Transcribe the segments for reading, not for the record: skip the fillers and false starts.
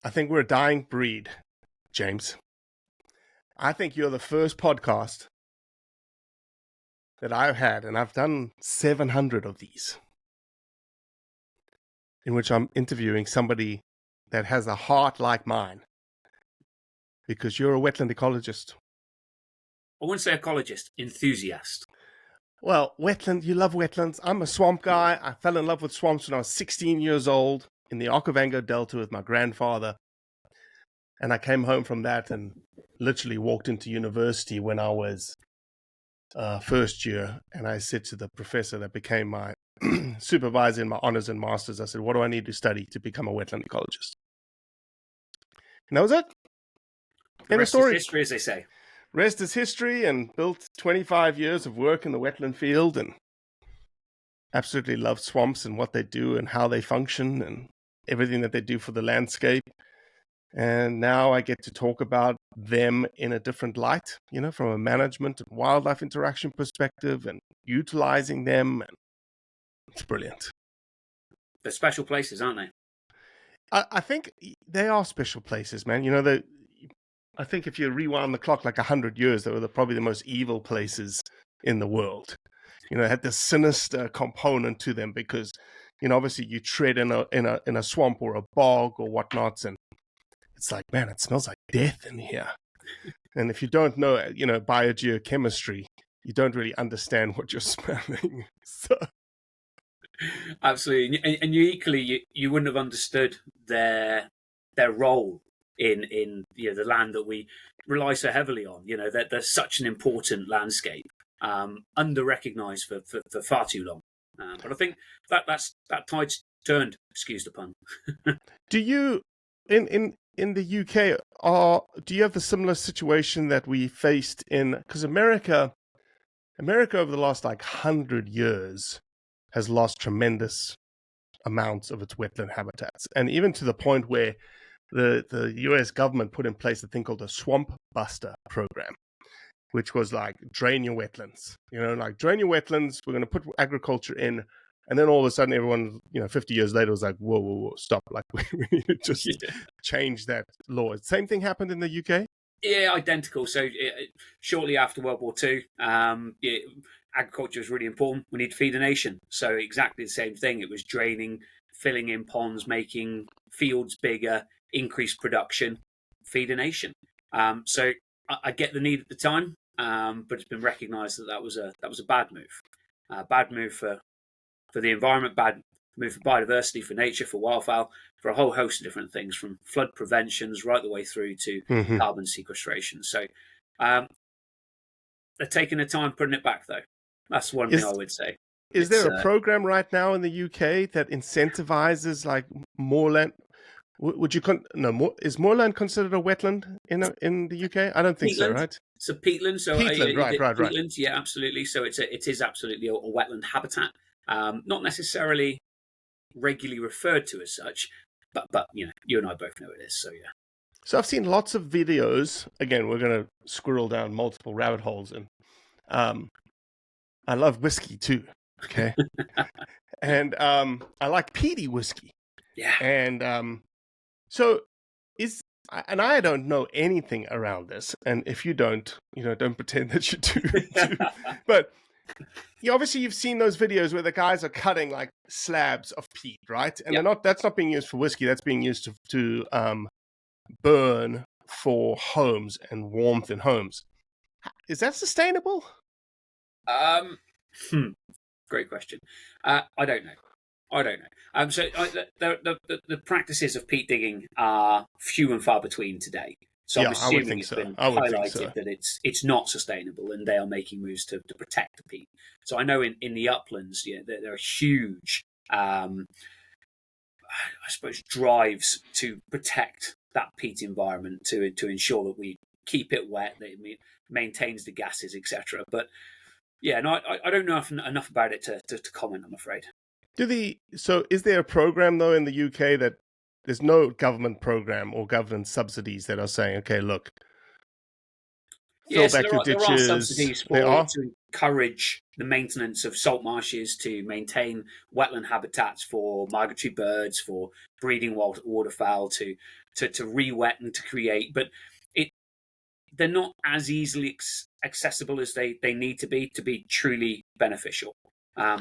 I think we're a dying breed, James. I think you're the first podcast that I've had, and I've done 700 of these, in which I'm interviewing somebody that has a heart like mine, because you're a wetland ecologist. I wouldn't say ecologist, enthusiast. Well, you love wetlands. I'm a swamp guy. I fell in love with swamps when I was 16 years old in the Okavango Delta with my grandfather. And I came home from that and literally walked into university when I was first year. And I said to the professor that became my supervisor in my honors and masters, I said, what do I need to study to become a wetland ecologist? And that was it. The rest is history, as they say. Rest is history, and built 25 years of work in the wetland field, and absolutely love swamps and what they do and how they function and everything that they do for the landscape. And now I get to talk about them in a different light, from a management and wildlife interaction perspective and utilizing them. And it's brilliant. They're special places, aren't they? I think they are special places, man. I think if you rewind the clock like 100 years, they were probably the most evil places in the world. It had this sinister component to them because, obviously you tread in a swamp or a bog or whatnot, and it's like, man, it smells like death in here. And if you don't know, biogeochemistry, you don't really understand what you're smelling. So. Absolutely, and you equally, you wouldn't have understood their role in the land that we rely so heavily on. That they're such an important landscape, under-recognized for far too long. But I think that tide's turned. Excuse the pun. Do you in the UK do you have the similar situation that we faced because America over the last 100 years has lost tremendous amounts of its wetland habitats, and even to the point where the US government put in place a thing called the Swamp Buster program, which was drain your wetlands. Drain your wetlands, we're going to put agriculture in. And then all of a sudden everyone, 50 years later was like, whoa, stop. We need to just change that law. Same thing happened in the UK? Yeah, identical. So shortly after World War II, agriculture was really important. We need to feed a nation. So exactly the same thing. It was draining, filling in ponds, making fields bigger, increased production, feed a nation. So I get the need at the time, but it's been recognised that was a bad move. Bad move for the environment, bad move for biodiversity, for nature, for wildfowl, for a whole host of different things, from flood preventions right the way through to carbon sequestration. So they're taking their time putting it back, though. That's one thing I would say. Is there a program right now in the UK that incentivizes moorland? Is moorland considered a wetland in the UK? I don't think so, right? So peatland. So peatland, right. Peatland, yeah, absolutely. So it is absolutely a wetland habitat. Not necessarily regularly referred to as such, but you and I both know it is. So yeah. So I've seen lots of videos. Again, we're going to squirrel down multiple rabbit holes, and I love whiskey too. Okay, and I like peaty whiskey. Yeah, and so and I don't know anything around this, and if you don't, don't pretend that you do. But obviously you've seen those videos where the guys are cutting slabs of peat, right? And that's not being used for whiskey. That's being used to burn for homes and warmth in homes. Is that sustainable? Great question. I don't know. So the practices of peat digging are few and far between today. So I'm assuming it's been highlighted that it's not sustainable, and they are making moves to protect the peat. So I know in the uplands, there are huge, I suppose, drives to protect that peat environment to ensure that we keep it wet, that it maintains the gases, etc. But I don't know enough about it to comment, I'm afraid. So is there a program though in the UK that there's no government program or government subsidies that are saying, okay, look, fill Yeah, so back your there are ditches. subsidies They are. to encourage the maintenance of salt marshes, to maintain wetland habitats for migratory birds, for breeding waterfowl, to re-wet and to create. But it they're not as easily accessible as they need to be truly beneficial.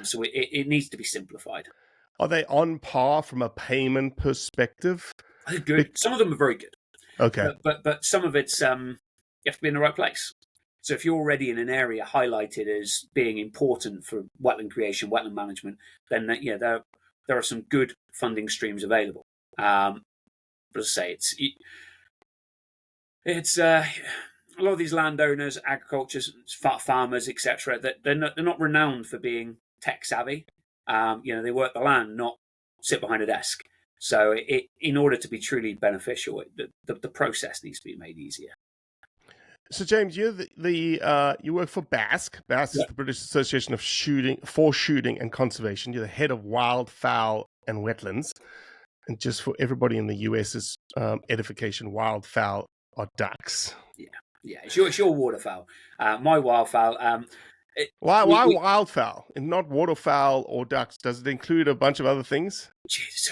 So it needs to be simplified. Are they on par from a payment perspective? They're good. Some of them are very good. Okay. But some of it's you have to be in the right place. So if you're already in an area highlighted as being important for wetland creation, wetland management, then there are some good funding streams available. But as I say, it's a lot of these landowners, agriculturists, farmers, etc. That they're not renowned for being tech savvy. They work the land, not sit behind a desk. So in order to be truly beneficial, the process needs to be made easier. So James, you're you work for BASC. BASC is the British Association of Shooting and Conservation. You're the head of wildfowl and wetlands. And just for everybody in the US's edification, wildfowl are ducks. Yeah. It's your waterfowl. My wildfowl. Why wildfowl and not waterfowl or ducks? Does it include a bunch of other things? Jeez,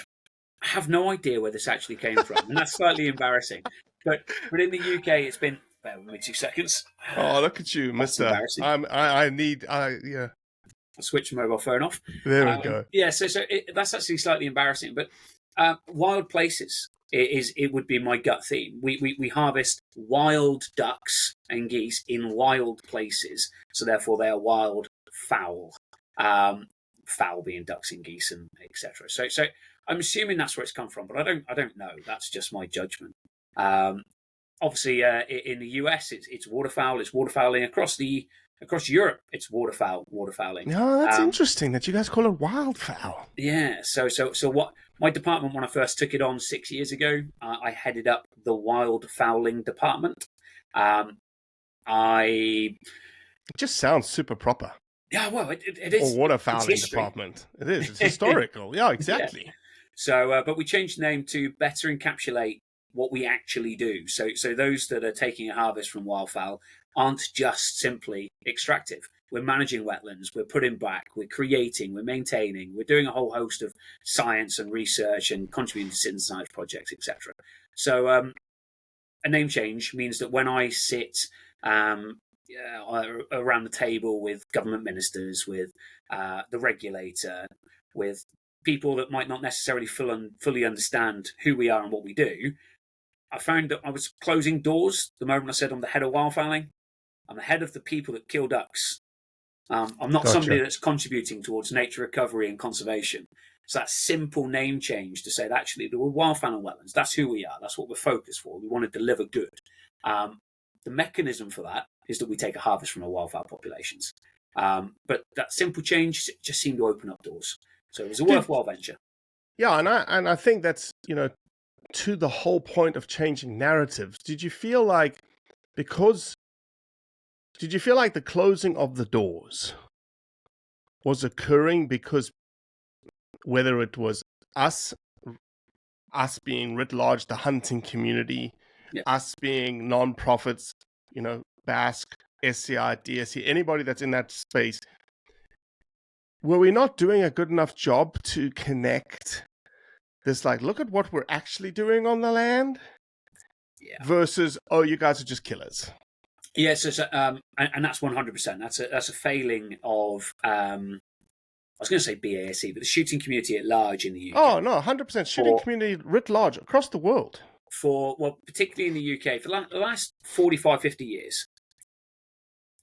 I have no idea where this actually came from, and that's slightly embarrassing. But in the UK, it's been. Bear with me 2 seconds. Oh, look at you, Mister. Yeah. I'll switch my mobile phone off. There we go. Yeah, so that's actually slightly embarrassing. But wild places it would be my gut theme. We harvest wild ducks and geese in wild places, so therefore they are wild fowl. Fowl being ducks and geese and etc. So I'm assuming that's where it's come from, but I don't know. That's just my judgment. Obviously, in the US, it's waterfowl. It's waterfowling across Europe. It's waterfowling. No, that's interesting that you guys call it wildfowl. Yeah. So what my department, when I first took it on 6 years ago, I headed up the wildfowling department. It just sounds super proper. Yeah, well, it is. Or waterfowling department. It is. It's historical. Yeah, exactly. Yeah. So, but we changed the name to better encapsulate what we actually do. So those that are taking a harvest from wildfowl aren't just simply extractive. We're managing wetlands, we're putting back, we're creating, we're maintaining, we're doing a whole host of science and research and contributing to citizen science projects, etc. So a name change means that when I sit around the table with government ministers, with the regulator, with people that might not necessarily fully understand who we are and what we do, I found that I was closing doors the moment I said I'm the head of wildfowling. I'm the head of the people that kill ducks. I'm not somebody that's contributing towards nature recovery and conservation. So that simple name change to say that actually we're wildfowl and wetlands. That's who we are. That's what we're focused for. We want to deliver good. The mechanism for that is that we take a harvest from our wildfowl populations. But that simple change just seemed to open up doors. So it was a worthwhile venture. Yeah, and I think that's, to the whole point of changing narratives. Did you feel like the closing of the doors was occurring because whether it was us being writ large, the hunting community, us being non-profits, BASC, SCI, DSC, anybody that's in that space, were we not doing a good enough job to connect this, look at what we're actually doing on the land versus, oh, you guys are just killers? Yeah, and that's 100%. That's a failing of, I was going to say BASC, but the shooting community at large in the UK. Oh, no, 100%. Shooting community writ large across the world. Particularly in the UK, for the last 45, 50 years,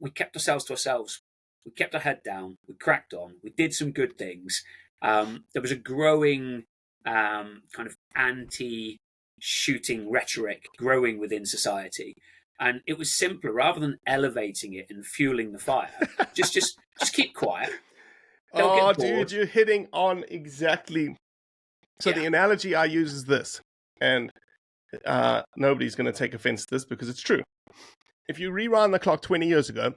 we kept ourselves to ourselves. We kept our head down. We cracked on. We did some good things. There was a growing kind of anti-shooting rhetoric growing within society. And it was simpler, rather than elevating it and fueling the fire, just keep quiet. Oh, dude, you're hitting on exactly. So the analogy I use is this, and nobody's going to take offense to this because it's true. If you rewind the clock 20 years ago,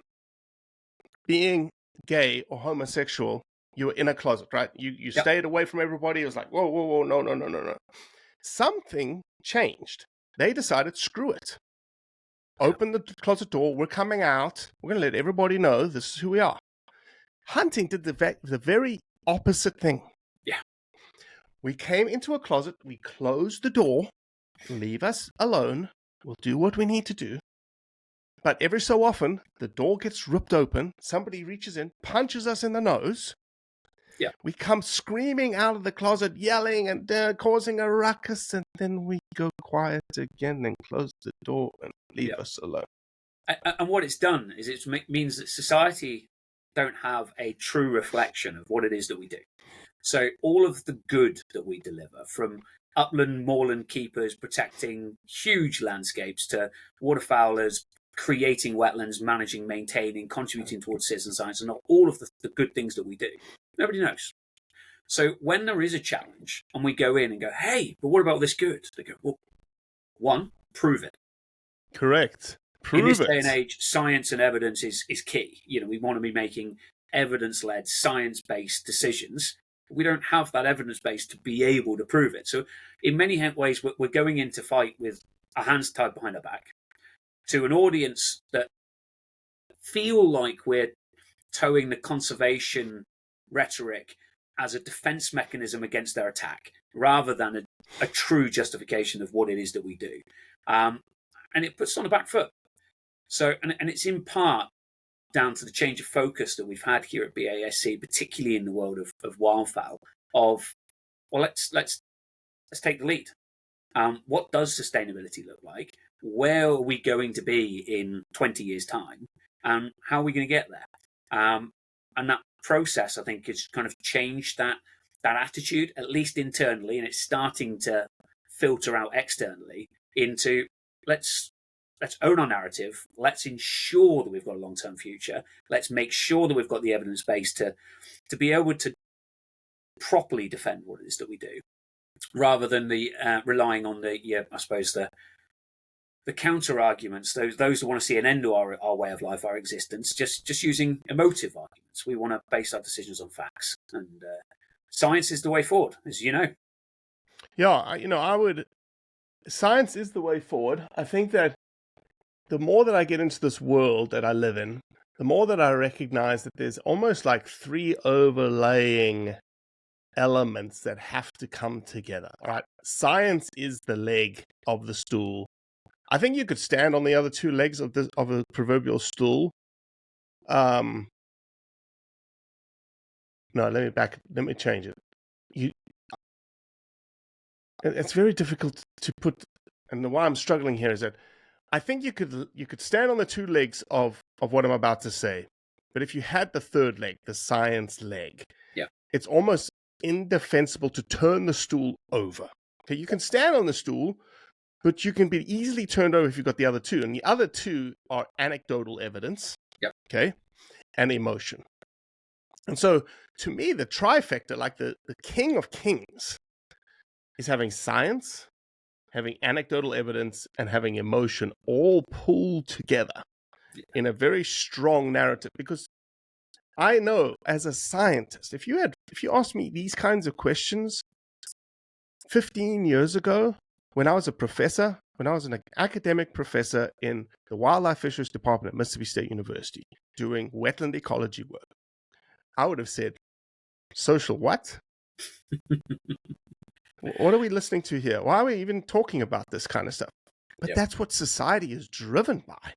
being gay or homosexual, you were in a closet, right? You stayed away from everybody. It was like, whoa, no. Something changed. They decided, screw it. Open the closet door. We're coming out. We're going to let everybody know this is who we are. Hunting did the very opposite thing. Yeah. We came into a closet. We closed the door. Leave us alone. We'll do what we need to do. But every so often, the door gets ripped open. Somebody reaches in, punches us in the nose. Yeah. We come screaming out of the closet, yelling and causing a ruckus, and then we go quiet again and close the door and leave us alone. And what it's done is it means that society don't have a true reflection of what it is that we do. So all of the good that we deliver, from upland moorland keepers protecting huge landscapes to waterfowlers creating wetlands, managing, maintaining, contributing towards citizen science, and all of the good things that we do, nobody knows. So when there is a challenge and we go in and go, hey, but what about this good? They go, well, one, prove it. Correct. In this day and age, science and evidence is key. We want to be making evidence-led, science-based decisions. We don't have that evidence base to be able to prove it. So in many ways, we're going into fight with our hands tied behind our back to an audience that feel like we're towing the conservation rhetoric as a defense mechanism against their attack, rather than a true justification of what it is that we do. And it puts us on the back foot. So, and it's in part down to the change of focus that we've had here at BASC, particularly in the world of wildfowl, of, well, let's take the lead. What does sustainability look like? Where are we going to be in 20 years' time? And how are we going to get there? And that process, I think, has kind of changed that attitude, at least internally, and it's starting to filter out externally into let's own our narrative. Let's ensure that we've got a long-term future. Let's make sure that we've got the evidence base to be able to properly defend what it is that we do, rather than the relying on the counter arguments. Those who want to see an end to our way of life, our existence, just using emotive arguments. We want to base our decisions on facts, and science is the way forward, as you know. Yeah, science is the way forward. I think that the more that I get into this world that I live in, the more that I recognize that there's almost like three overlaying elements that have to come together. All right, science is the leg of the stool. I think you could stand on the other two legs of a proverbial stool. No, let me change it. It's very difficult to put, and why I'm struggling here is that I think you could stand on the two legs of what I'm about to say, but if you had the third leg, the science leg, it's almost indefensible to turn the stool over. Okay, you can stand on the stool, but you can be easily turned over if you've got the other two, and the other two are anecdotal evidence, okay, and emotion. And so, to me, the trifecta, like the king of kings, is having science, having anecdotal evidence, and having emotion all pulled together in a very strong narrative. Because I know, as a scientist, if you asked me these kinds of questions 15 years ago, when I was a professor, when I was an academic professor in the Wildlife Fisheries Department at Mississippi State University doing wetland ecology work, I would have said, social what? What are we listening to here? Why are we even talking about this kind of stuff? But that's what society is driven by.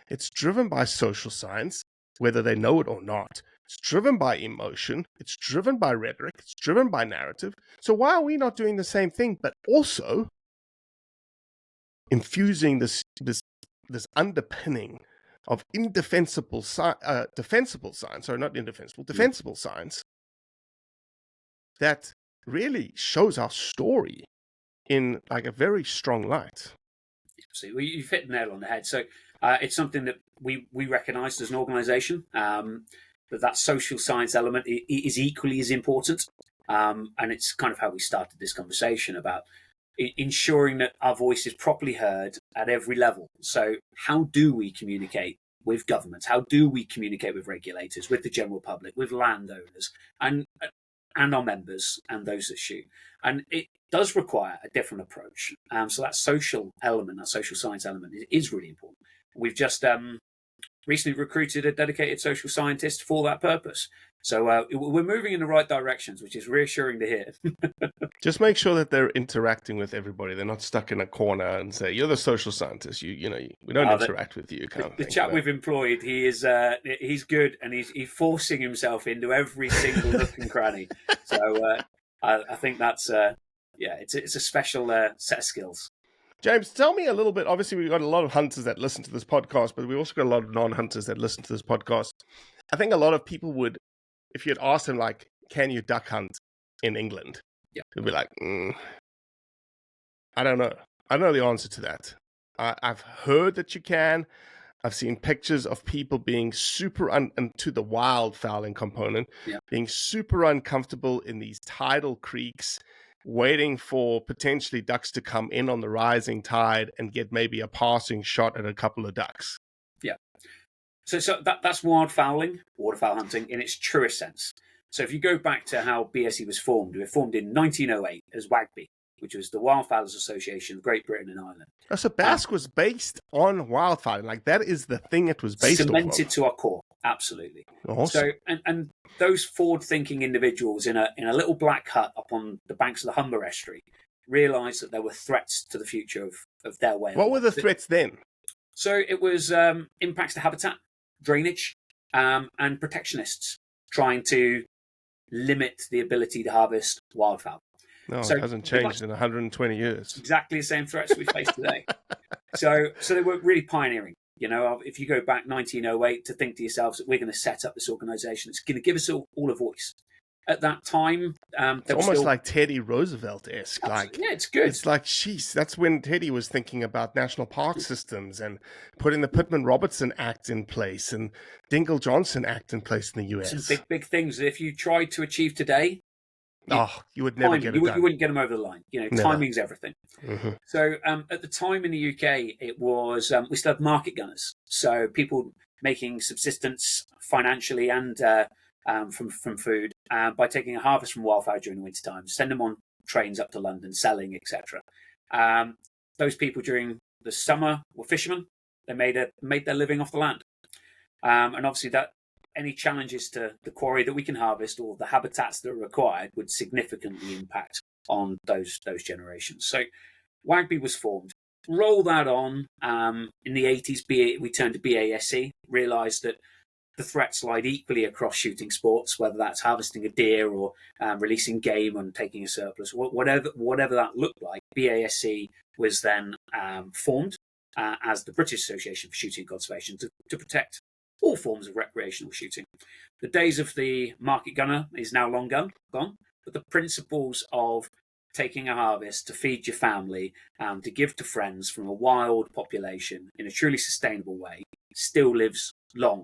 It's driven by social science, whether they know it or not. It's driven by emotion. It's driven by rhetoric. It's driven by narrative. So why are we not doing the same thing, but also infusing this underpinning of defensible science, that really shows our story in like a very strong light. So you've hit the nail on the head. So it's something that we recognise as an organisation, that social science element is equally as important. And it's kind of how we started this conversation about ensuring that our voice is properly heard at every level. So how do we communicate with governments? How do we communicate with regulators, with the general public, with landowners, and our members and those that shoot? And it does require a different approach. So that social element, that social science element is really important. we've just recently recruited a dedicated social scientist for that purpose. So we're moving in the right directions, which is reassuring to hear. Just make sure that they're interacting with everybody. They're not stuck in a corner and say, "You're the social scientist. You know, we don't interact with you." Kind of the thing. chap we've employed, he's good, and he's forcing himself into every single nook and cranny. So I think that's it's a special set of skills. James, tell me a little bit. Obviously, we've got a lot of hunters that listen to this podcast, but we also got a lot of non-hunters that listen to this podcast. I think a lot of people would, if you'd ask them, like, can you duck hunt in England? Yeah. They'd be like, I don't know. I don't know the answer to that. I've heard that you can. I've seen pictures of people being super, and to the wildfowling component, being super uncomfortable in these tidal creeks, waiting for potentially ducks to come in on the rising tide and get maybe a passing shot at a couple of ducks. Yeah. So that's wildfowling, waterfowl hunting in its truest sense. So if you go back to how BASC was formed, it was formed in 1908 as WAGB, which was the Wildfowlers Association of Great Britain and Ireland. Oh, so BASC was based on wildfowling. Like, that is the thing it was based on. Cemented to our core, absolutely. Awesome. So and those forward-thinking individuals in a little black hut up on the banks of the Humber estuary realised that there were threats to the future of their way. What were the threats then? So it was impacts to habitat, drainage, and protectionists trying to limit the ability to harvest wildfowl. No, it hasn't changed in 120 years. Exactly the same threats we face today. So they were really pioneering. You know, if you go back 1908 to think to yourselves that we're going to set up this organisation, it's going to give us all a voice. At that time, it's almost like Teddy Roosevelt-esque. Like, yeah, it's good. It's like, jeez, that's when Teddy was thinking about national park systems and putting the Pittman-Robertson Act in place and Dingell-Johnson Act in place in the US. Some big things that if you tried to achieve today, you would never get it done. You wouldn't get them over the line. You know, timing's everything. Mm-hmm. So at the time in the UK, it was we still had market gunners, so people making subsistence financially and from food by taking a harvest from wildfowl during the winter time, send them on trains up to London, selling, etc. Those people during the summer were fishermen. They made their living off the land, and obviously that. Any challenges to the quarry that we can harvest or the habitats that are required would significantly impact on those generations. So WAGB was formed. Roll that on. In the 80s, we turned to BASC, realised that the threats lied equally across shooting sports, whether that's harvesting a deer or releasing game and taking a surplus, whatever that looked like. BASC was then formed as the British Association for Shooting and Conservation to protect all forms of recreational shooting. The days of the market gunner is now long gone, but the principles of taking a harvest to feed your family, to give to friends from a wild population in a truly sustainable way still lives long.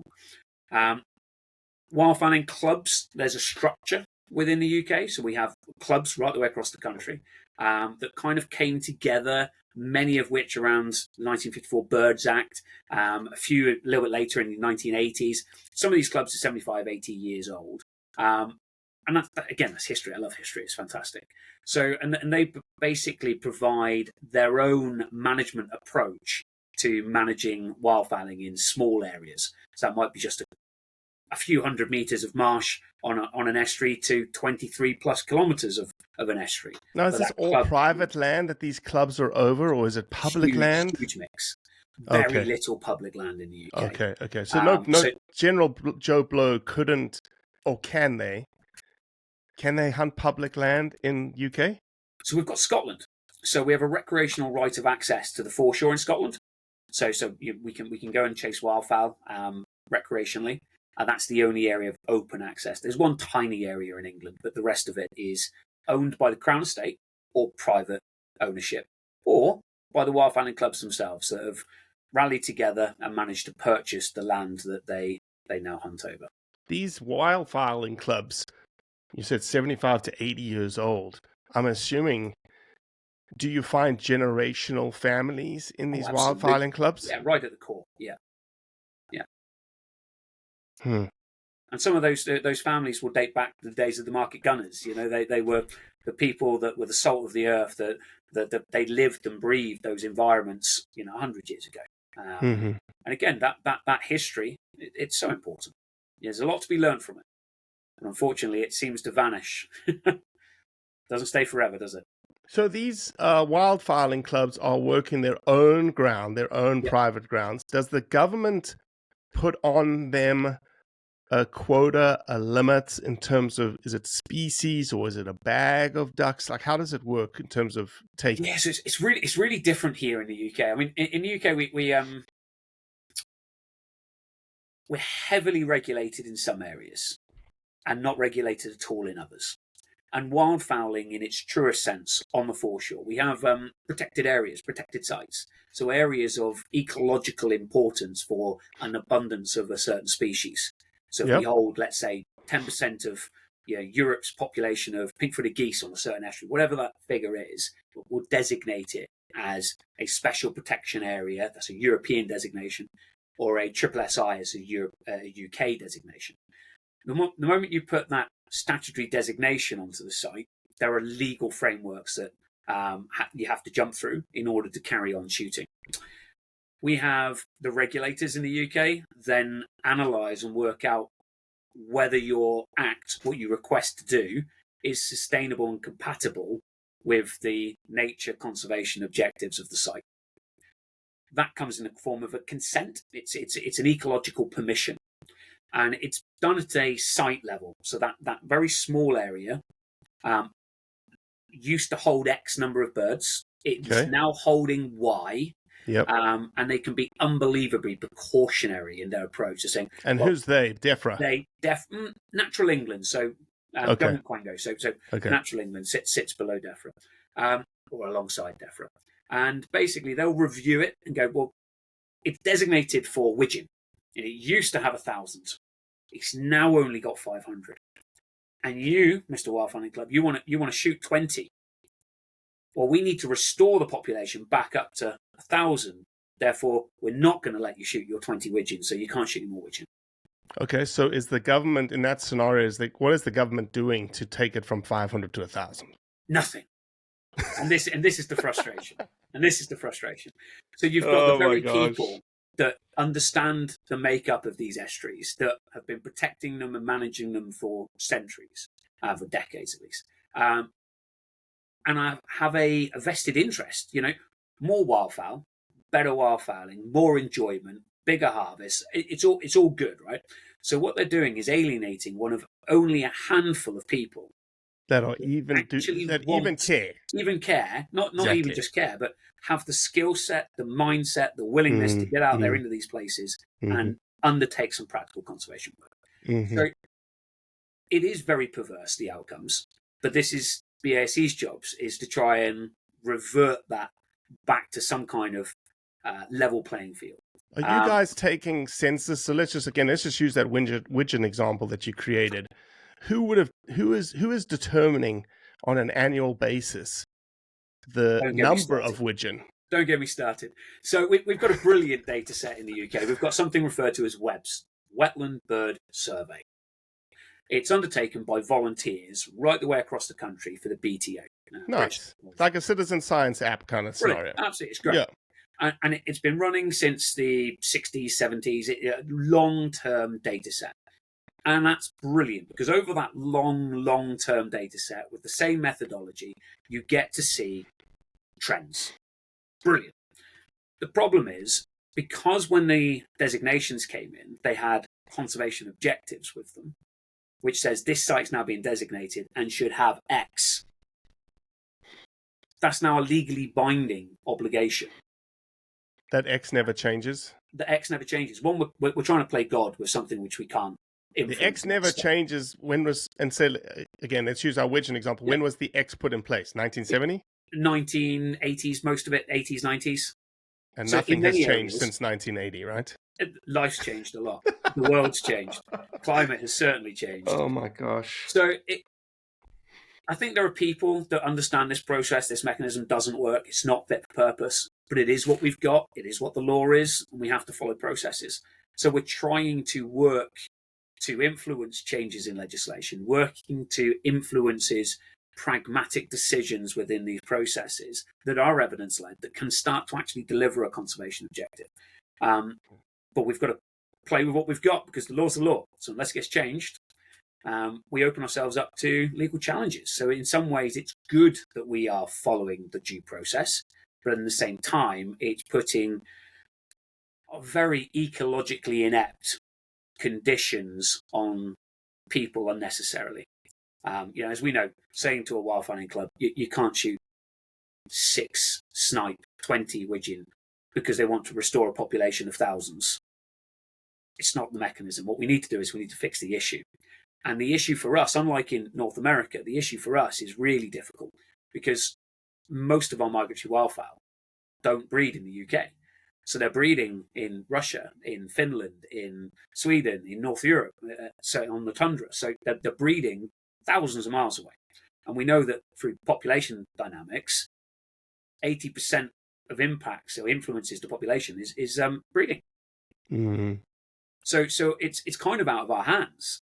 Wildfowling clubs, there's a structure within the UK, so we have clubs right the way across the country that kind of came together, many of which around the 1954 Birds Act, a few a little bit later in the 1980s. Some of these clubs are 75, 80 years old. And that's history. I love history. It's fantastic. So, and they basically provide their own management approach to managing wildfowling in small areas. So that might be just a few hundred meters of marsh on an estuary to 23 plus kilometers of an estuary. Now, is this all private land that these clubs are over, or is it public land? Huge mix. Very little public land in the UK. Okay. So no general Joe Blow couldn't, or can they? Can they hunt public land in UK? So we've got Scotland. So we have a recreational right of access to the foreshore in Scotland. So we can go and chase wildfowl recreationally. And that's the only area of open access. There's one tiny area in England, but the rest of it is owned by the Crown Estate or private ownership, or by the wildfowling clubs themselves that have rallied together and managed to purchase the land that they now hunt over. These wildfowling clubs, you said 75 to 80 years old. I'm assuming, do you find generational families in these wildfowling clubs? Yeah, right at the core. Yeah. And some of those families will date back to the days of the market gunners. You know, they were the people that were the salt of the earth, that they lived and breathed those environments, 100 years ago. And again, that history, it's so important. There's a lot to be learned from it. And unfortunately, it seems to vanish. Doesn't stay forever, does it? So these wildfowling clubs are working their own ground, their own Yep. private grounds. Does the government put on them a quota, a limit in terms of, is it species or is it a bag of ducks? Like, how does it work in terms of taking? Yes, it's really different here in the UK. I mean, in the UK, we're heavily regulated in some areas and not regulated at all in others. And wildfowling, in its truest sense, on the foreshore, we have protected areas, protected sites. So areas of ecological importance for an abundance of a certain species. So if we hold, let's say, 10% of Europe's population of pink-footed geese on a certain estuary, whatever that figure is, we'll designate it as a special protection area. That's a European designation, or a SSSI as a UK designation. The moment you put that statutory designation onto the site, there are legal frameworks that you have to jump through in order to carry on shooting. We have the regulators in the UK then analyse and work out whether your act, what you request to do, is sustainable and compatible with the nature conservation objectives of the site. That comes in the form of a consent. It's an ecological permission. And it's done at a site level. So that very small area used to hold X number of birds. It's now holding Y. Yep. And they can be unbelievably precautionary in their approach to saying. And who's they? DEFRA? Natural England. So government Quango. So okay. Natural England sits below DEFRA or alongside DEFRA. And basically they'll review it and go, well, it's designated for widgeon. It used to have 1,000. It's now only got 500. And you, Mr. Wildfowling Club, you want to shoot 20. Well, we need to restore the population back up to 1,000. Therefore, we're not going to let you shoot your 20 widgeons, so you can't shoot any more widgeon. Okay, so is the government in that scenario? What is the government doing to take it from 500 to 1,000? Nothing. And this is the frustration. So you've got the very people that understand the makeup of these estuaries, that have been protecting them and managing them for centuries, for decades at least. And I have a vested interest, more wildfowl, better wildfowling, more enjoyment, bigger harvest. It's all good, right? So what they're doing is alienating one of only a handful of people that are even care, not exactly. Even just care, but have the skill set, the mindset, the willingness to get out there into these places and undertake some practical conservation work. So it is very perverse, the outcomes, but this is BASC's jobs, is to try and revert that back to some kind of level playing field. Are you guys taking census? So let's just use that widgeon example that you created. Who is determining on an annual basis the number of widgeon? Don't get me started. So we've got a brilliant data set in the UK. We've got something referred to as WEBS, Wetland Bird Survey. It's undertaken by volunteers right the way across the country for the BTO. Nice. Like a citizen science app kind of scenario. Absolutely. It's great. Yeah. And it's been running since the 60s, 70s, long-term data set. And that's brilliant because over that long-term data set with the same methodology, you get to see trends. Brilliant. The problem is, because when the designations came in, they had conservation objectives with them, which says this site's now being designated and should have X. That's now a legally binding obligation. That X never changes? The X never changes. One, we're trying to play God with something which we can't. The X never changes. When was, and so again, let's use our widgeon example. Yeah. When was the X put in place? 1970? 1980s, most of it, 80s, 90s. And so nothing has changed since 1980, right? Life's changed a lot. The world's changed. Climate has certainly changed. Oh my gosh. So I think there are people that understand this process, this mechanism doesn't work. It's not fit for purpose, but it is what we've got. It is what the law is, and we have to follow processes. So we're trying to work to influence changes in legislation, working to influence pragmatic decisions within these processes that are evidence-led, that can start to actually deliver a conservation objective. but we've got to play with what we've got because the law's the law. So unless it gets changed, we open ourselves up to legal challenges. So in some ways, it's good that we are following the due process, but at the same time, it's putting very ecologically inept conditions on people unnecessarily. As we know, saying to a wildfowling club, you can't shoot 6 snipe, 20 widgeon because they want to restore a population of thousands. It's not the mechanism. What we need to do is we need to fix the issue. And the issue for us, unlike in North America, the issue for us is really difficult because most of our migratory wildfowl don't breed in the UK. So they're breeding in Russia, in Finland, in Sweden, in North Europe, so on the tundra. So they're breeding thousands of miles away. And we know that through population dynamics, 80% of impacts or influences to population is breeding. Mm-hmm. So it's kind of out of our hands.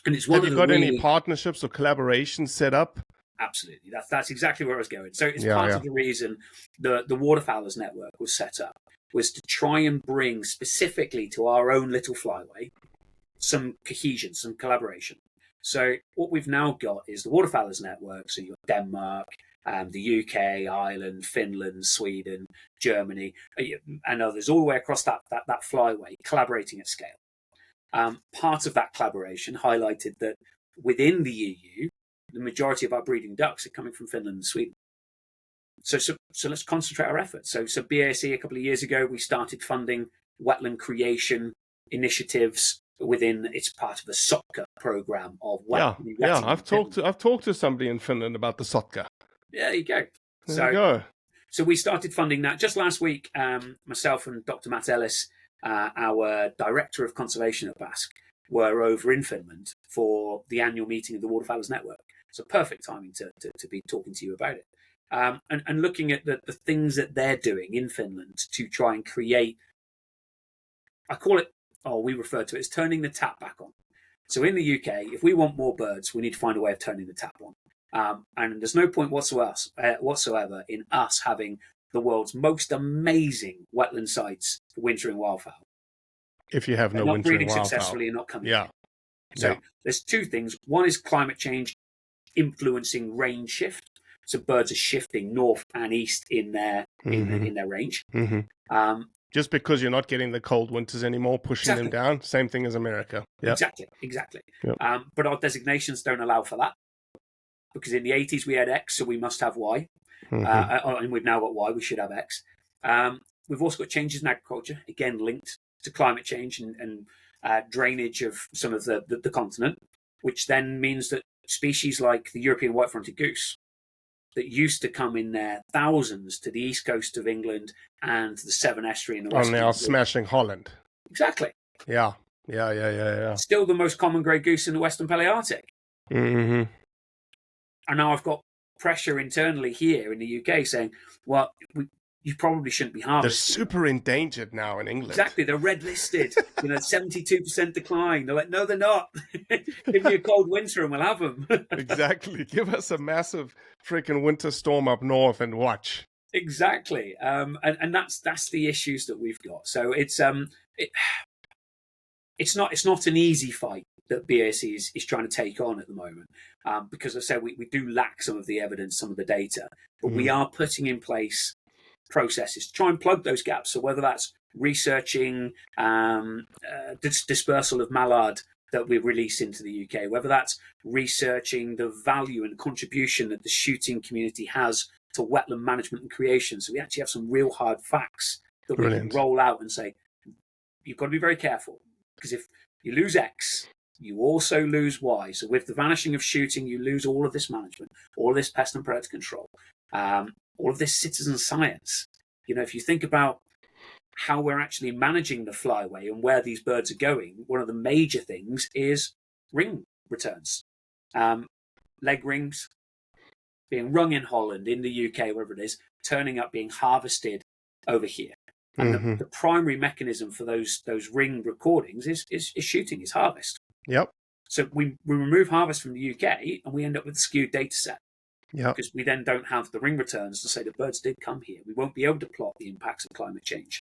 And it's one Have you got any partnerships or collaborations set up? Absolutely. That's exactly where I was going. So it's part of the reason the Waterfowlers Network was set up, was to try and bring specifically to our own little flyway some cohesion, some collaboration. So what we've now got is the Waterfowlers Network. So you've got Denmark, the UK, Ireland, Finland, Sweden, Germany, and others all the way across that flyway, collaborating at scale. Part of that collaboration highlighted that within the EU, the majority of our breeding ducks are coming from Finland and Sweden. So let's concentrate our efforts. So BASC a couple of years ago, we started funding wetland creation initiatives within. It's part of the SOTKA program of wetland. Yeah. I've talked to somebody in Finland about the SOTKA. There you go. There you go. So we started funding that just last week. Myself and Dr. Matt Ellis, our Director of Conservation at BASC, were over in Finland for the annual meeting of the Waterfowlers Network. So perfect timing to be talking to you about it. And looking at the things that they're doing in Finland to try and create, we refer to it as turning the tap back on. So in the UK, if we want more birds, we need to find a way of turning the tap on. And there's no point whatsoever in us having the world's most amazing wetland sites for wintering wildfowl. If you have no wintering breeding wildfowl. Successfully and not coming. Yeah. So there's two things. One is climate change influencing range shift. So birds are shifting north and east in their range. Mm-hmm. Just because you're not getting the cold winters anymore, pushing them down. Same thing as America. Yep. Exactly. Yep. But our designations don't allow for that. Because in the 80s we had X, so we must have Y. Mm-hmm. And we've now got Y, we should have X. We've also got changes in agriculture, again linked to climate change and drainage of some of the continent, which then means that species like the European white-fronted goose that used to come in their thousands to the east coast of England and the Severn Estuary in the west. And now smashing Holland. Exactly. Yeah. Still the most common grey goose in the Western Palearctic. Mm-hmm. And now I've got pressure internally here in the UK saying, well, you probably shouldn't be harvesting. They're super endangered now in England. Exactly. They're red listed. 72% decline. They're like, no, they're not. Give me a cold winter and we'll have them. Exactly. Give us a massive freaking winter storm up north and watch. Exactly. And that's the issues that we've got. So it's not an easy fight that BASC is trying to take on at the moment, because I said we do lack some of the evidence, some of the data, but we are putting in place processes to try and plug those gaps. So whether that's researching dispersal of mallard that we release into the UK, whether that's researching the value and contribution that the shooting community has to wetland management and creation. So we actually have some real hard facts that we can roll out and say, you've got to be very careful, because if you lose X, you also lose Y. So with the vanishing of shooting, you lose all of this management, all of this pest and predator control, all of this citizen science. If you think about how we're actually managing the flyway and where these birds are going, one of the major things is ring returns. Leg rings being rung in Holland, in the UK, wherever it is, turning up, being harvested over here. And the primary mechanism for those ring recordings is shooting, is harvest. Yep. So we remove harvest from the UK and we end up with a skewed data set. Yeah. Because we then don't have the ring returns to say the birds did come here. We won't be able to plot the impacts of climate change.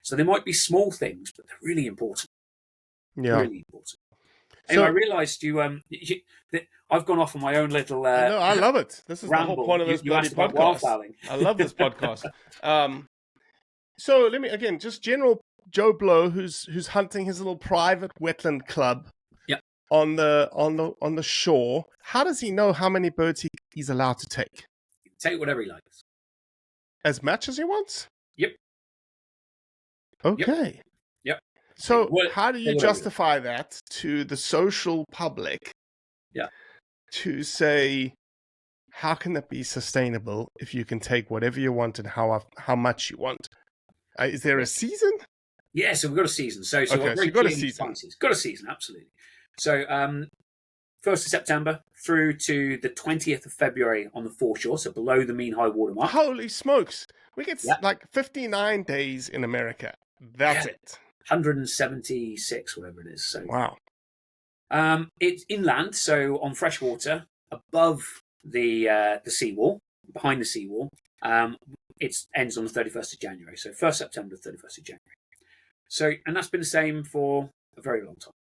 So they might be small things, but they're really important. Yeah. Really important. Anyway, I realised that I've gone off on my own little. No, I love it. This is ramble. the whole point of this You bloody asked about podcast. wildfowling. I love this podcast. So let me again, just general Joe Blow, who's hunting his little private wetland club. Yep. On the shore. How does he know how many birds he's allowed to take? Take whatever he likes. As much as he wants? Yep. Okay. Yep. So how do you justify that to the social public? Yeah. To say, how can that be sustainable if you can take whatever you want and how much you want? Is there a season? Yeah, so we've got a season. So you've got a season. Got a season, absolutely. So 1st of September through to the 20th of February on the foreshore, so below the mean high water mark. Holy smokes. We get like 59 days in America. That's it. 176, whatever it is. So wow. It's inland, so on fresh water, above the seawall, behind the seawall. It ends on the 31st of January. So 1st September, 31st of January. So, and that's been the same for a very long time.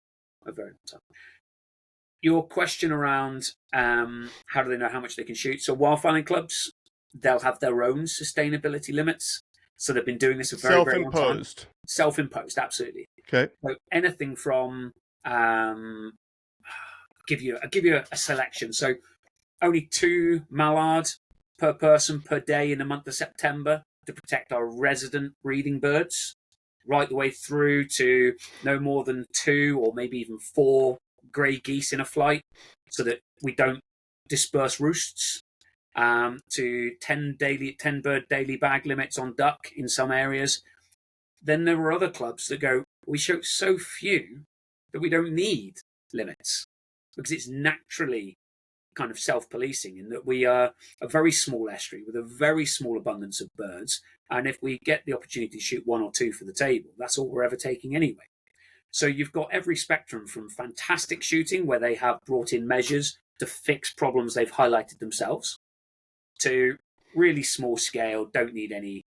Your question around how do they know how much they can shoot? So wildfowling clubs, they'll have their own sustainability limits. So they've been doing this a very, very long time. Self-imposed, absolutely. Okay. So anything from I'll give you a selection. So only 2 mallard per person per day in the month of September to protect our resident breeding birds, right the way through to no more than 2 or maybe even 4 grey geese in a flight, so that we don't disperse roosts. To 10 bird daily bag limits on duck in some areas. Then there were other clubs that go, we shoot so few that we don't need limits because it's naturally kind of self-policing in that we are a very small estuary with a very small abundance of birds, and if we get the opportunity to shoot 1 or 2 for the table, that's all we're ever taking anyway. So you've got every spectrum from fantastic shooting where they have brought in measures to fix problems they've highlighted themselves, to really small scale, don't need any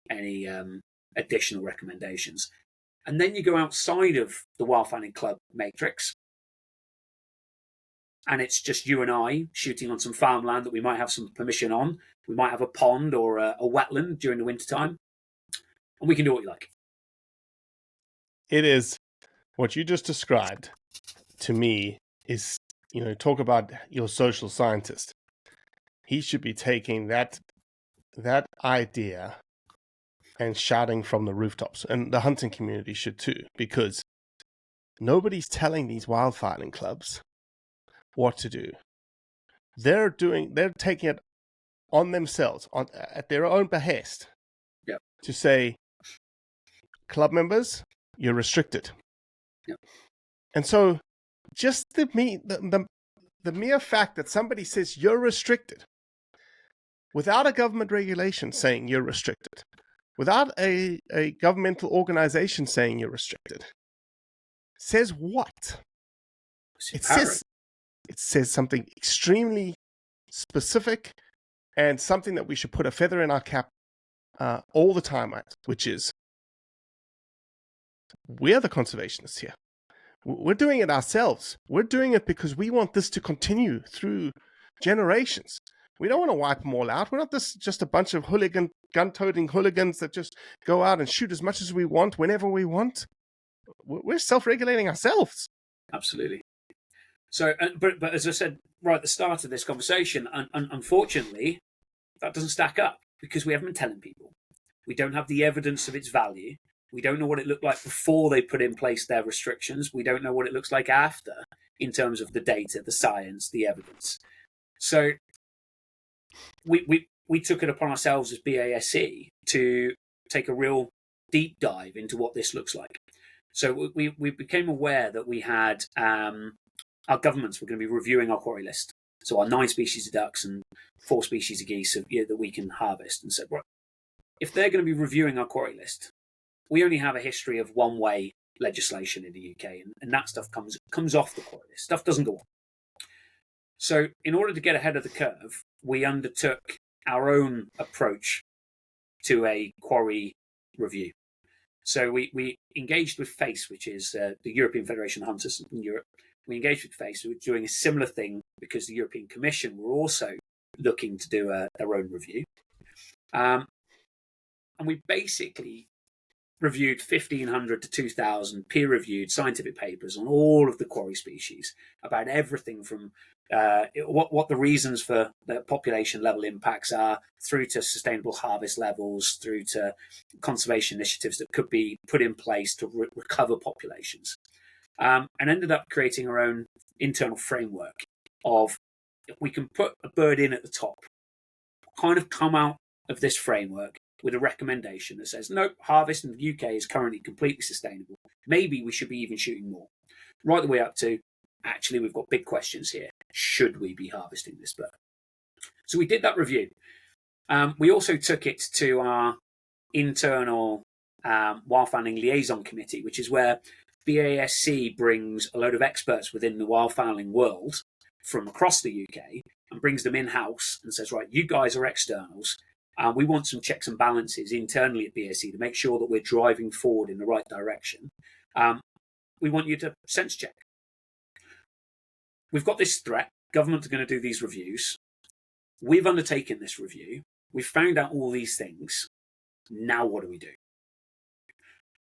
additional recommendations. And then you go outside of the wildfowling club matrix, and it's just you and I shooting on some farmland that we might have some permission on. We might have a pond or a wetland during the wintertime, and we can do what you like. It is what you just described to me is, talk about your social scientist. He should be taking that idea and shouting from the rooftops, and the hunting community should too, because nobody's telling these wildfowling clubs what to do. They're taking it on themselves, at their own behest, to say, club members, you're restricted. Yep. And so, just the mere fact that somebody says you're restricted, without a government regulation saying you're restricted, without a governmental organization saying you're restricted, says what? It says something extremely specific and something that we should put a feather in our cap all the time at, which is, we're the conservationists here. We're doing it ourselves. We're doing it because we want this to continue through generations. We don't want to wipe them all out. We're not just a bunch of gun-toting hooligans that just go out and shoot as much as we want, whenever we want. We're self-regulating ourselves. Absolutely. So, but as I said right at the start of this conversation, unfortunately, that doesn't stack up because we haven't been telling people. We don't have the evidence of its value. We don't know what it looked like before they put in place their restrictions. We don't know what it looks like after in terms of the data, the science, the evidence. So we took it upon ourselves as BASC to take a real deep dive into what this looks like. So we became aware that we had our governments were going to be reviewing our quarry list. So our 9 species of ducks and 4 species of geese that we can harvest, and said, right, if they're going to be reviewing our quarry list, we only have a history of one-way legislation in the UK, and that stuff comes off the quarry list. Stuff doesn't go on. So in order to get ahead of the curve, we undertook our own approach to a quarry review. So we engaged with FACE, which is the European Federation of Hunters in Europe. We engaged with FACE. We were doing a similar thing because the European Commission were also looking to do their own review. And we basically reviewed 1,500 to 2,000 peer-reviewed scientific papers on all of the quarry species about everything from what the reasons for the population level impacts are, through to sustainable harvest levels, through to conservation initiatives that could be put in place to recover populations, and ended up creating our own internal framework of, if we can put a bird in at the top, kind of come out of this framework with a recommendation that says, no, harvest in the UK is currently completely sustainable. Maybe we should be even shooting more. Right the way up to, actually, we've got big questions here. Should we be harvesting this bird? So we did that review. We also took it to our internal wildfowling liaison committee, which is where BASC brings a load of experts within the wildfowling world from across the UK and brings them in-house and says, right, you guys are externals. We want some checks and balances internally at BASC to make sure that we're driving forward in the right direction. We want you to sense check. We've got this threat. Government are going to do these reviews. We've undertaken this review. We've found out all these things. Now what do we do?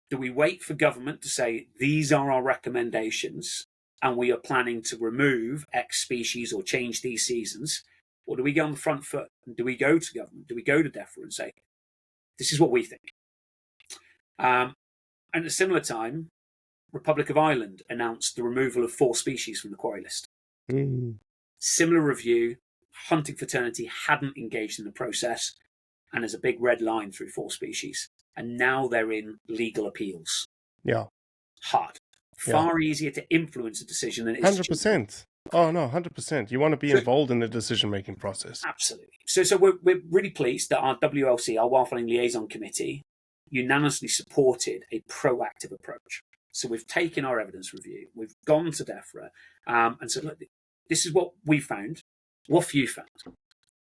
Do we wait for government to say, these are our recommendations, and we are planning to remove X species or change these seasons? Or do we go on the front foot? And do we go to government? Do we go to DEFRA and say, this is what we think? And at a similar time, Republic of Ireland announced the removal of 4 species from the quarry list. Similar review, hunting fraternity hadn't engaged in the process, and there's a big red line through 4 species. And now they're in legal appeals. Yeah. Hard. Far easier to influence a decision than it is 100%. Oh, no, 100%. You want to be involved in the decision-making process. Absolutely. So we're really pleased that our WLC, our Wildfowling Liaison Committee, unanimously supported a proactive approach. So we've taken our evidence review, we've gone to DEFRA and said, look, this is what we found. What have you found?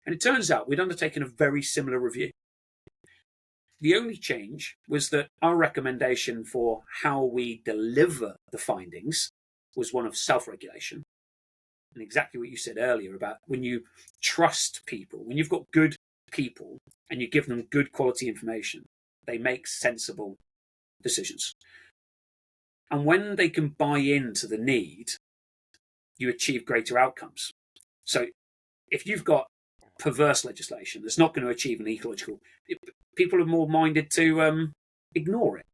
And it turns out we'd undertaken a very similar review. The only change was that our recommendation for how we deliver the findings was one of self-regulation. And exactly what you said earlier about when you trust people, when you've got good people and you give them good quality information, they make sensible decisions. And when they can buy into the need, you achieve greater outcomes. So if you've got perverse legislation that's not going to achieve an ecological, people are more minded to ignore it,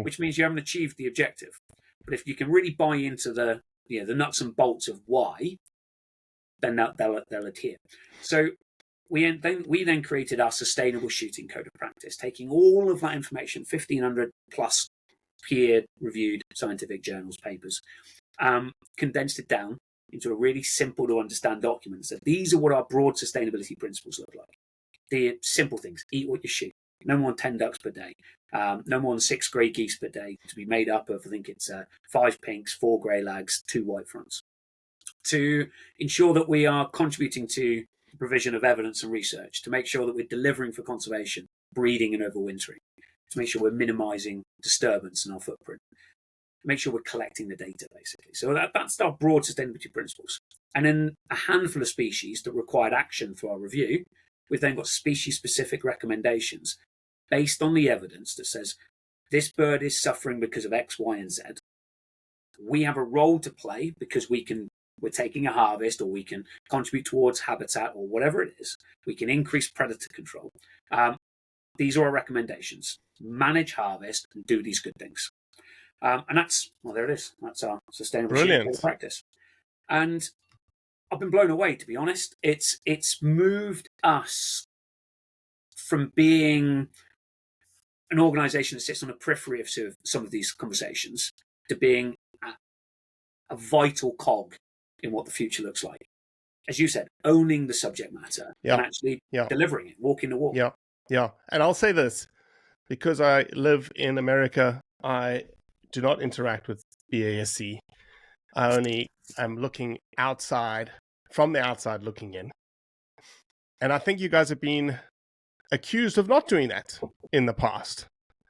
which means you haven't achieved the objective. But if you can really buy into the nuts and bolts of why, then they'll adhere. So we then created our sustainable shooting code of practice, taking all of that information, 1,500 plus peer-reviewed scientific journals, papers, condensed it down into a really simple to understand document. So these are what our broad sustainability principles look like. The simple things: eat what you shoot, no more than 10 ducks per day, no more than 6 grey geese per day, to be made up of, I think it's 5 pinks, 4 grey lags, 2 white fronts. To ensure that we are contributing to the provision of evidence and research, to make sure that we're delivering for conservation, breeding and overwintering, to make sure we're minimising disturbance in our footprint, to make sure we're collecting the data, basically. So that's our broad sustainability principles. And then a handful of species that required action for our review, we've then got species-specific recommendations based on the evidence that says this bird is suffering because of X, Y, and Z. We have a role to play because we're taking a harvest, or we can contribute towards habitat, or whatever it is. We can increase predator control. These are our recommendations. Manage harvest and do these good things. And there it is. That's our sustainable shooting practice. And I've been blown away, to be honest. It's moved us from being an organisation that sits on the periphery of some of these conversations to being a vital cog in what the future looks like. As you said, owning the subject matter and actually delivering it, walking the walk. Yeah. And I'll say this, because I live in America, I do not interact with BASC. I only am looking outside, from the outside looking in. And I think you guys have been accused of not doing that in the past.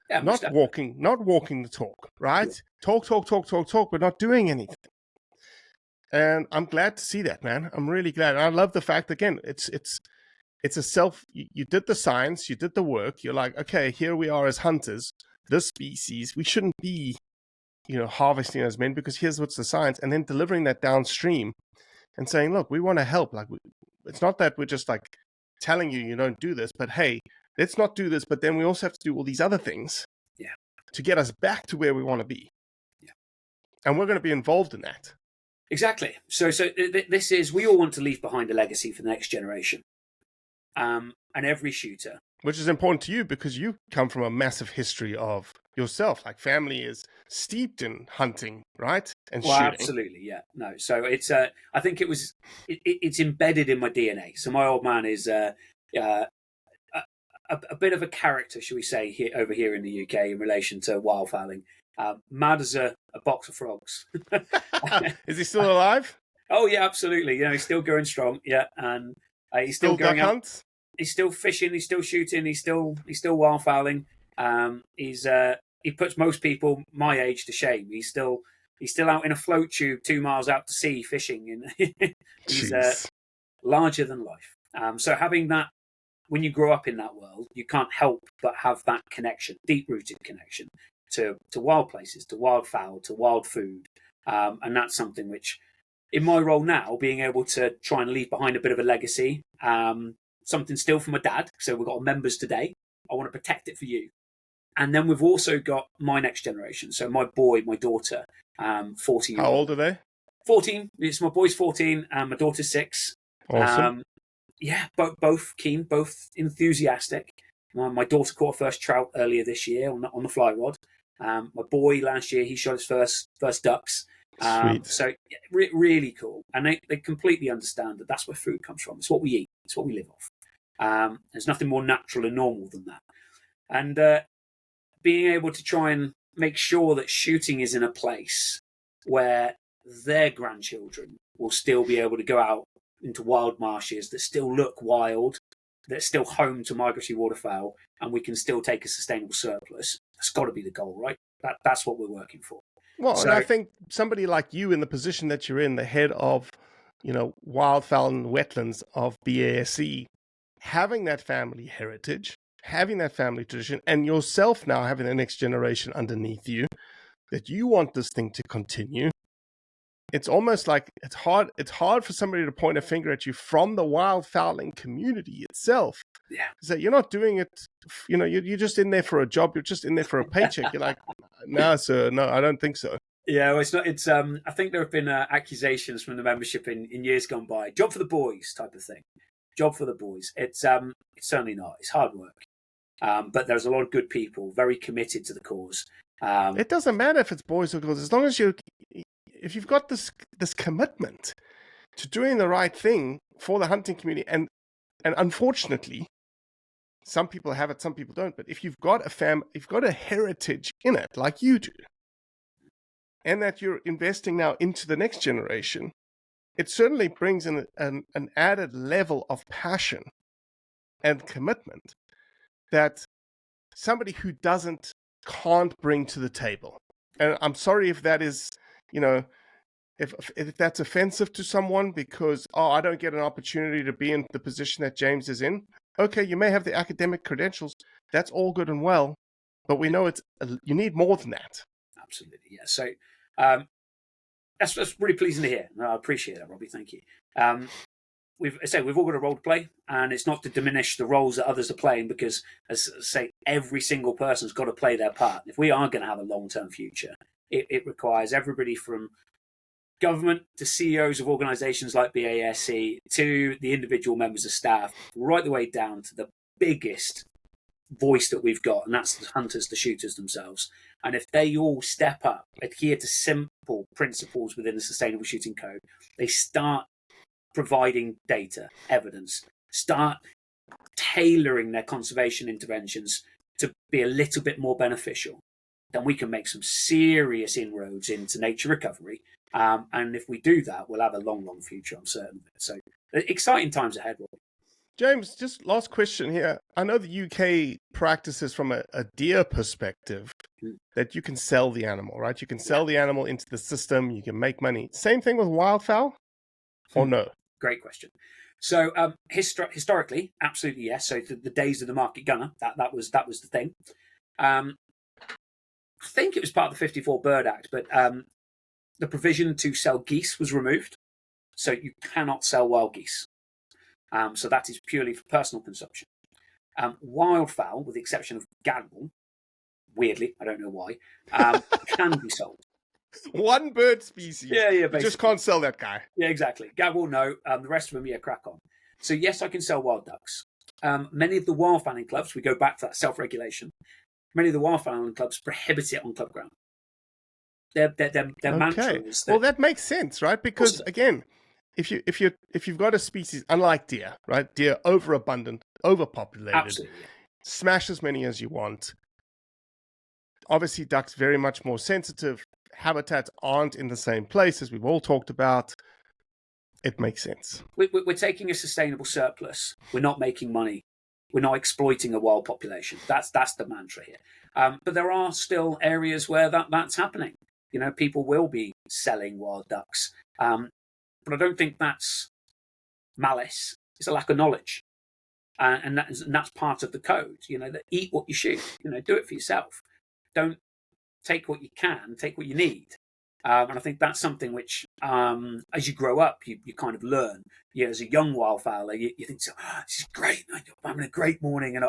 Yeah, most not definitely. walking the talk, Yeah. right? Talk, but not doing anything. And I'm glad to see that, man. I'm really glad. I love the fact, again, it's a self. You did the science, you did the work. You're like, okay, here we are as hunters. This species, we shouldn't be, harvesting as men, because here's what's the science, and then delivering that downstream and saying, look, we want to help. Like, it's not that we're just like telling you don't do this, but hey, let's not do this. But then we also have to do all these other things Yeah. to get us back to where we want to be. Yeah. And we're going to be involved in that. Exactly. So this is, we all want to leave behind a legacy for the next generation. And every shooter. Which is important to you because you come from a massive history of yourself. Like, family is steeped in hunting, right? And Well, shooting. absolutely, yeah. No, so it's I think it's embedded in my DNA. So my old man is a bit of a character, shall we say, over here in the UK in relation to wildfowling. Mad as a box of frogs. Is he still alive? Oh yeah, absolutely. He's still going strong. Yeah, and he's still Still duck going out. hunts? He's still fishing. He's still shooting. He's still wildfowling. He puts most people my age to shame. He's still out in a float tube 2 miles out to sea fishing, and he's larger than life. So having that, when you grow up in that world, you can't help but have that connection, deep rooted connection to wild places, to wildfowl, to wild food, and that's something which, in my role now, being able to try and leave behind a bit of a legacy. Something still from my dad. So we've got members today. I want to protect it for you. And then we've also got my next generation. So my boy, my daughter, 14. How old are they? 14. It's my boy's 14 and my daughter's 6. Awesome. Yeah, both keen, both enthusiastic. My daughter caught her first trout earlier this year on the fly rod. My boy last year, he shot his first ducks. Sweet. So really cool. And they completely understand that that's where food comes from. It's what we eat. It's what we live off. There's nothing more natural and normal than that. And being able to try and make sure that shooting is in a place where their grandchildren will still be able to go out into wild marshes that still look wild, that's still home to migratory waterfowl, and we can still take a sustainable surplus. That's got to be the goal, right? That's what we're working for. Well, and I think somebody like you, in the position that you're in, the head of, wildfowl and wetlands of BASC, having that family heritage, having that family tradition, and yourself now having the next generation underneath you, that you want this thing to continue. It's almost like it's hard for somebody to point a finger at you from the wildfowling community itself. Yeah. So you're not doing it, you're just in there for a job. You're just in there for a paycheck. You're like, no, sir, no, I don't think so. Yeah, well, it's not. It's I think there have been accusations from the membership in years gone by. Job for the boys type of thing. Job for the boys. It's certainly not. It's hard work. But there's a lot of good people, very committed to the cause. It doesn't matter if it's boys or girls, as long as if you've got this commitment to doing the right thing for the hunting community, and unfortunately, some people have it, some people don't. But if you've got you've got a heritage in it, like you do, and that you're investing now into the next generation, it certainly brings in an added level of passion and commitment that somebody who can't bring to the table. And I'm sorry if that is, if that's offensive to someone, because, I don't get an opportunity to be in the position that James is in. Okay, you may have the academic credentials. That's all good and well, but we know you need more than that. Absolutely, yeah. So that's really pleasing to hear. No, I appreciate that, Robbie. Thank you. We've all got a role to play, and it's not to diminish the roles that others are playing, because, as I say, every single person's got to play their part. If we are going to have a long-term future, it requires everybody from government to CEOs of organisations like BASC to the individual members of staff, right the way down to the biggest voice that we've got, and that's the hunters, the shooters themselves. And if they all step up, adhere to simple principles within the Sustainable Shooting Code, they start providing data, evidence, start tailoring their conservation interventions to be a little bit more beneficial, then we can make some serious inroads into nature recovery. And if we do that, we'll have a long, long future, I'm certain of it. So exciting times ahead, Robbie. James, just last question here. I know the UK practices from a deer perspective that you can sell the animal, right? You can sell the animal into the system, you can make money. Same thing with wildfowl, or no? Great question. So historically, absolutely yes. So the days of the market gunner, that was the thing. I think it was part of the 54 Bird Act, but the provision to sell geese was removed. So you cannot sell wild geese. So that is purely for personal consumption. Wildfowl, with the exception of gadwall, weirdly, I don't know why, can be sold. One bird species. Yeah, you just can't sell that guy. Yeah, exactly. Gadwall, no. The rest of them, yeah, crack on. So yes, I can sell wild ducks. Many of the wildfowling clubs, we go back to that self-regulation. Many of the wildfowling clubs prohibit it on club ground. Their mantra is that, well, that makes sense, right? Because again, if you've got a species unlike deer, right? Deer overabundant, overpopulated, absolutely, smash as many as you want. Obviously, ducks very much more sensitive. Habitats aren't in the same place, as we've all talked about. It makes sense. We're taking a sustainable surplus. We're not making money. We're not exploiting a wild population. That's the mantra here. But there are still areas where that's happening. You know, people will be selling wild ducks. But I don't think that's malice. It's a lack of knowledge. And that's part of the code. You know, that eat what you shoot. You know, do it for yourself. Don't take what you can, take what you need. And I think that's something which, as you grow up, you kind of learn. You know, as a young wildfowler, you think, this is great. I'm having a great morning, and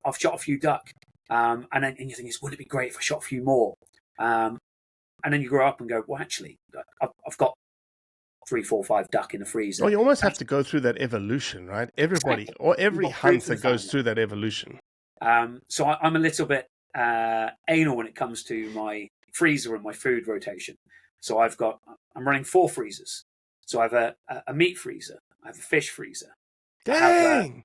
I've shot a few duck. And you think, wouldn't it be great if I shot a few more? And then you grow up and go, well, actually, I've got 3, 4, 5 duck in the freezer. Well, you almost have to go through that evolution, right? Everybody, or every hunter goes through that evolution. So I'm a little bit anal when it comes to my freezer and my food rotation. So I'm running 4 freezers. So I have a meat freezer, I have a fish freezer. Dang!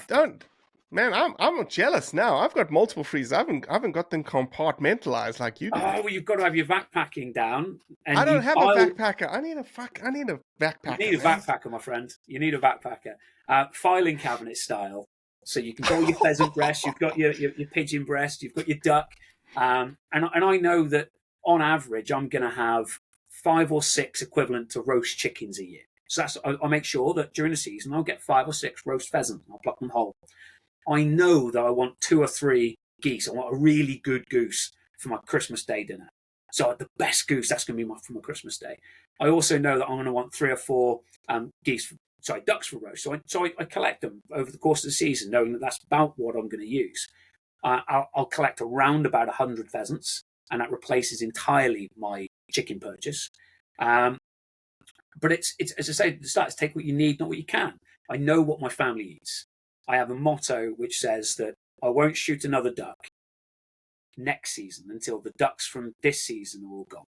Don't. Man, I'm jealous now. I've got multiple freezers. I haven't got them compartmentalized like you do. Oh, well, you've got to have your backpacking down. And I don't have a backpacker. I need a backpacker. You need a backpacker, my friend. You need a backpacker. Filing cabinet style. So you can go your pheasant breast, you've got your pigeon breast, you've got your duck. And I know that on average, I'm going to have 5 or 6 equivalent to roast chickens a year. So I'll make sure that during the season, I'll get 5 or 6 roast pheasant. I'll pluck them whole. I know that I want 2 or 3 geese. I want a really good goose for my Christmas Day dinner. So the best goose, that's going to be for my Christmas Day. I also know that I'm going to want 3 or 4 ducks for roast. So I collect them over the course of the season, knowing that that's about what I'm going to use. I'll collect around about 100 pheasants, and that replaces entirely my chicken purchase. But it's as I say at the start, it's take what you need, not what you can. I know what my family eats. I have a motto which says that I won't shoot another duck next season until the ducks from this season are all gone.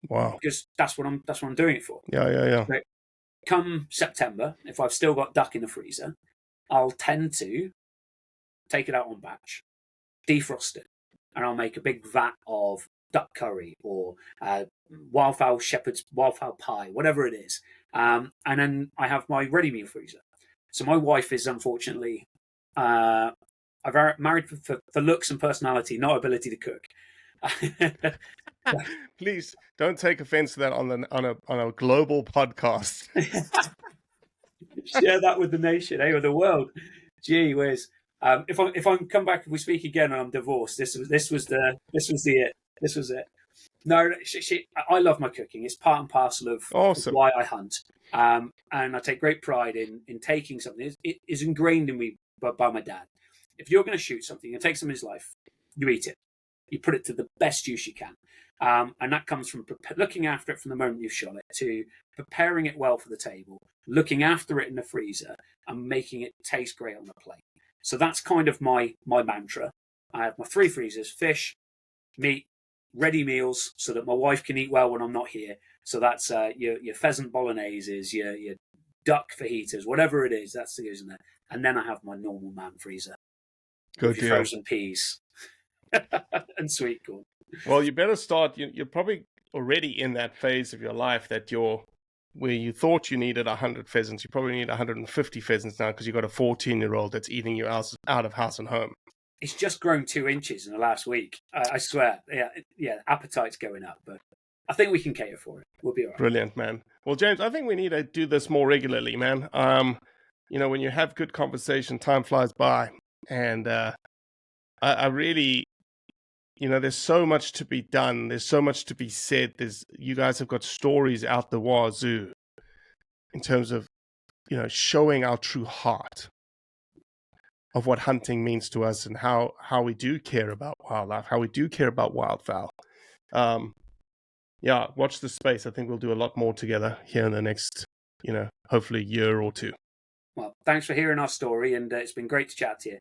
Wow! Because that's what I'm doing it for. Yeah. So come September, if I've still got duck in the freezer, I'll tend to take it out on batch, defrost it, and I'll make a big vat of duck curry or wildfowl pie, whatever it is. And then I have my ready meal freezer. So my wife is unfortunately I've married for looks and personality, not ability to cook. Please don't take offense to that on a global podcast. Share that with the nation, with the world. Gee whiz. If I come back, if we speak again and I'm divorced, this was it. No, I love my cooking. It's part and parcel of why I hunt. And I take great pride in taking something. It is ingrained in me by my dad. If you're going to shoot something and take somebody's life, you eat it. You put it to the best use you can. And that comes from looking after it from the moment you've shot it to preparing it well for the table, looking after it in the freezer, and making it taste great on the plate. So that's kind of my mantra. I have my 3 freezers: fish, meat, ready meals, so that my wife can eat well when I'm not here. So that's your pheasant bologneses, your duck fajitas, whatever it is. That's the goes in there. And then I have my normal man freezer. Good deal. Frozen peas and sweet corn. Well, you better start. You're probably already in that phase of your life that your where you thought you needed 100 pheasants, you probably need 150 pheasants now because you've got a 14-year-old that's eating you out of house and home. It's just grown 2 inches in the last week. I swear. Yeah, appetite's going up, but I think we can cater for it. We'll be all right. Brilliant, man. Well, James, I think we need to do this more regularly, man. When you have good conversation, time flies by. And I really, there's so much to be done. There's so much to be said. You guys have got stories out the wazoo in terms of, showing our true heart of what hunting means to us and how we do care about wildlife, how we do care about wildfowl. Watch this space. I think we'll do a lot more together here in the next, hopefully year or two. Well, thanks for hearing our story, and it's been great to chat to you.